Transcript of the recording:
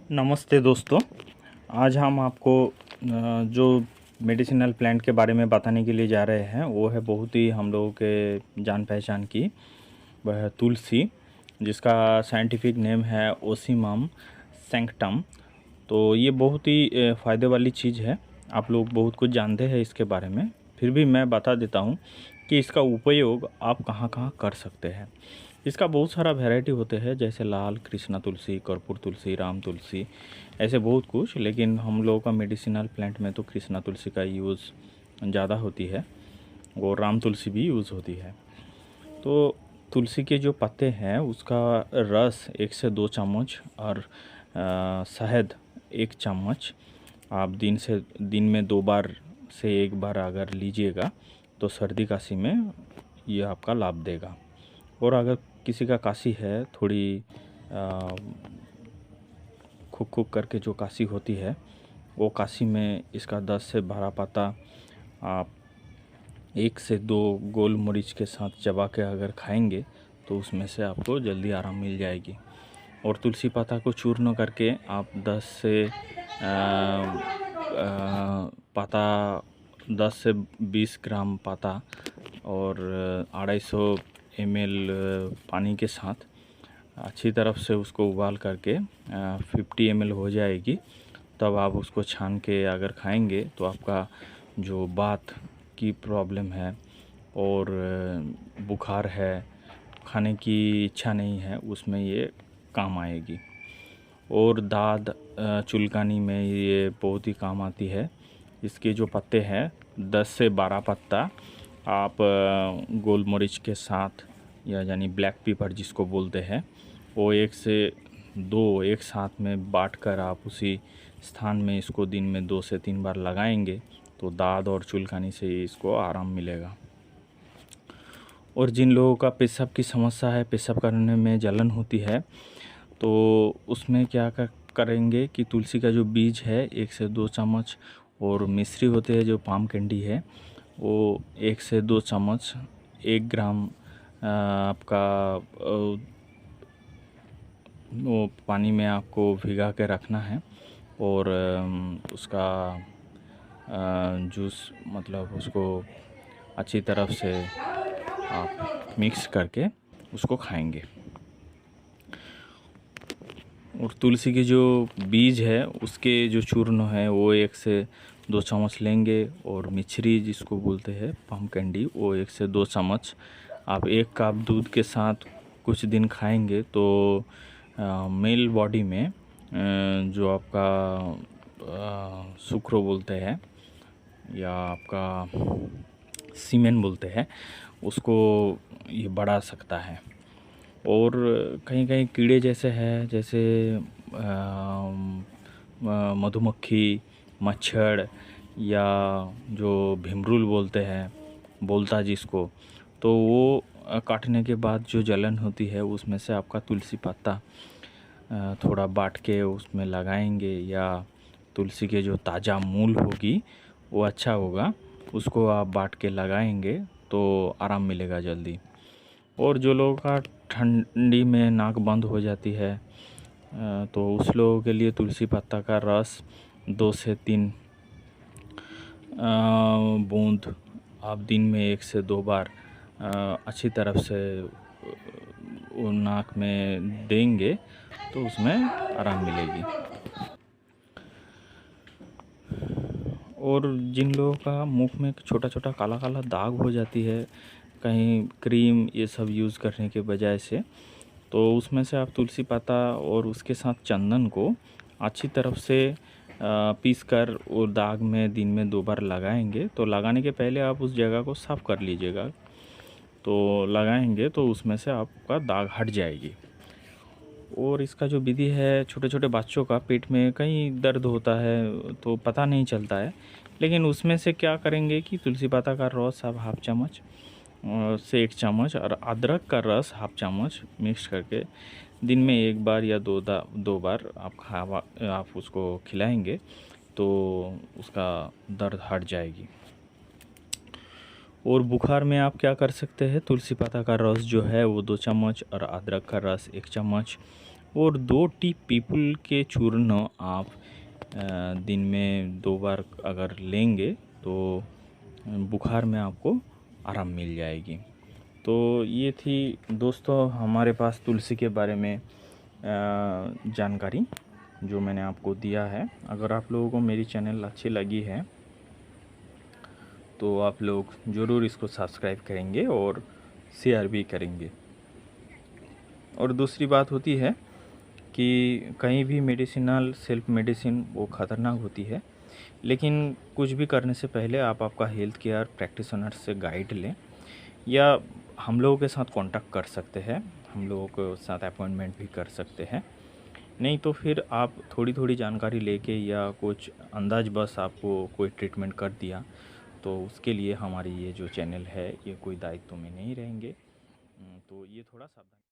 नमस्ते दोस्तों। आज हम आपको जो मेडिसिनल प्लांट के बारे में बताने के लिए जा रहे हैं वो है बहुत ही हम लोगों के जान पहचान की, वह है तुलसी, जिसका साइंटिफिक नेम है ओसीमम सैंक्टम। तो ये बहुत ही फ़ायदे वाली चीज़ है। आप लोग बहुत कुछ जानते हैं इसके बारे में, फिर भी मैं बता देता हूँ कि इसका उपयोग आप कहाँ कहाँ कर सकते हैं। इसका बहुत सारा वैरायटी होते हैं, जैसे लाल कृष्णा तुलसी, कर्पूर तुलसी, राम तुलसी, ऐसे बहुत कुछ। लेकिन हम लोगों का मेडिसिनल प्लांट में तो कृष्णा तुलसी का यूज़ ज़्यादा होती है और राम तुलसी भी यूज़ होती है। तो तुलसी के जो पत्ते हैं उसका रस 1 से 2 चम्मच और शहद 1 चम्मच आप दिन में 2 बार से 1 बार अगर लीजिएगा तो सर्दी खांसी में ये आपका लाभ देगा। और अगर किसी का काशी है, थोड़ी खुक खुक करके जो काशी होती है, वो काशी में इसका 10 से 12 पत्ता आप 1 से 2 गोल मरीच के साथ चबा के अगर खाएंगे तो उसमें से आपको जल्दी आराम मिल जाएगी। और तुलसी पत्ता को चूर्ण करके आप 10 से 20 ग्राम पत्ता और 250 ml पानी के साथ अच्छी तरफ से उसको उबाल करके 50 ml हो जाएगी, तब आप उसको छान के अगर खाएंगे तो आपका जो बात की प्रॉब्लम है और बुखार है, खाने की इच्छा नहीं है, उसमें ये काम आएगी। और दाद चुलकानी में ये बहुत ही काम आती है। इसके जो पत्ते हैं 10 से 12 पत्ता आप गोल मरीच के साथ, या यानी ब्लैक पेपर जिसको बोलते हैं, वो 1 से 2 एक साथ में बाँट कर आप उसी स्थान में इसको दिन में 2 से 3 बार लगाएंगे तो दाद और चुलकानी से इसको आराम मिलेगा। और जिन लोगों का पेशाब की समस्या है, पेशाब करने में जलन होती है, तो उसमें क्या करेंगे कि तुलसी का जो बीज है 1 से 2 चम्मच, और मिश्री होती है जो पाम कैंडी है वो 1 से 2 चम्मच, 1 ग्राम आपका वो पानी में आपको भिगा के रखना है। और उसका जूस, मतलब उसको अच्छी तरफ से आप मिक्स करके उसको खाएंगे। और तुलसी की जो बीज है उसके जो चूर्ण है वो 1 से 2 चम्मच लेंगे, और मिश्री जिसको बोलते हैं पाम कैंडी वो 1 से 2 चम्मच आप 1 कप दूध के साथ कुछ दिन खाएंगे तो मेल बॉडी में जो आपका शुक्र बोलते हैं या आपका सीमेन बोलते हैं, उसको ये बढ़ा सकता है। और कहीं कहीं कीड़े जैसे हैं, जैसे मधुमक्खी, मच्छर, या जो भीमरूल बोलते हैं, बोलता जिसको, तो वो काटने के बाद जो जलन होती है उसमें से आपका तुलसी पत्ता थोड़ा बाँट के उसमें लगाएंगे, या तुलसी के जो ताज़ा मूल होगी वो अच्छा होगा, उसको आप बाँट के लगाएंगे तो आराम मिलेगा जल्दी। और जो लोगों का ठंडी में नाक बंद हो जाती है तो उस लोगों के लिए तुलसी पत्ता का रस 2 से 3 बूंद आप दिन में 1 से 2 बार अच्छी तरफ से वो नाक में देंगे तो उसमें आराम मिलेगी। और जिन लोगों का मुख में छोटा छोटा काला काला दाग हो जाती है, कहीं क्रीम ये सब यूज़ करने के बजाय से, तो उसमें से आप तुलसी पत्ता और उसके साथ चंदन को अच्छी तरफ से पीस कर वो दाग में दिन में 2 बार लगाएंगे। तो लगाने के पहले आप उस जगह को साफ़ कर लीजिएगा, तो लगाएंगे तो उसमें से आपका दाग हट जाएगी। और इसका जो विधि है, छोटे छोटे बच्चों का पेट में कहीं दर्द होता है तो पता नहीं चलता है, लेकिन उसमें से क्या करेंगे कि तुलसी पत्ता का रस आप हाफ चम्मच से 1 चम्मच और अदरक का रस हाफ चम्मच मिक्स करके दिन में 1 बार या 2 बार आप उसको खिलाएंगे तो उसका दर्द हट जाएगी। और बुखार में आप क्या कर सकते हैं, तुलसी पत्ता का रस जो है वो 2 चम्मच और अदरक का रस 1 चम्मच और 2 टी पीपल के चूर्ण आप दिन में 2 बार अगर लेंगे तो बुखार में आपको आराम मिल जाएगी। तो ये थी दोस्तों हमारे पास तुलसी के बारे में जानकारी जो मैंने आपको दिया है। अगर आप लोगों को मेरी चैनल अच्छी लगी है तो आप लोग ज़रूर इसको सब्सक्राइब करेंगे और शेयर भी करेंगे। और दूसरी बात होती है कि कहीं भी मेडिसिनल सेल्फ मेडिसिन वो ख़तरनाक होती है, लेकिन कुछ भी करने से पहले आप आपका हेल्थ केयर प्रैक्टिशनर से गाइड लें या हम लोगों के साथ कांटेक्ट कर सकते हैं, हम लोगों के साथ अपॉइंटमेंट भी कर सकते हैं। नहीं तो फिर आप थोड़ी थोड़ी जानकारी लेके या कुछ अंदाज बस आपको कोई ट्रीटमेंट कर दिया तो उसके लिए हमारी ये जो चैनल है ये कोई दायित्व में नहीं रहेंगे। तो ये थोड़ा सावधान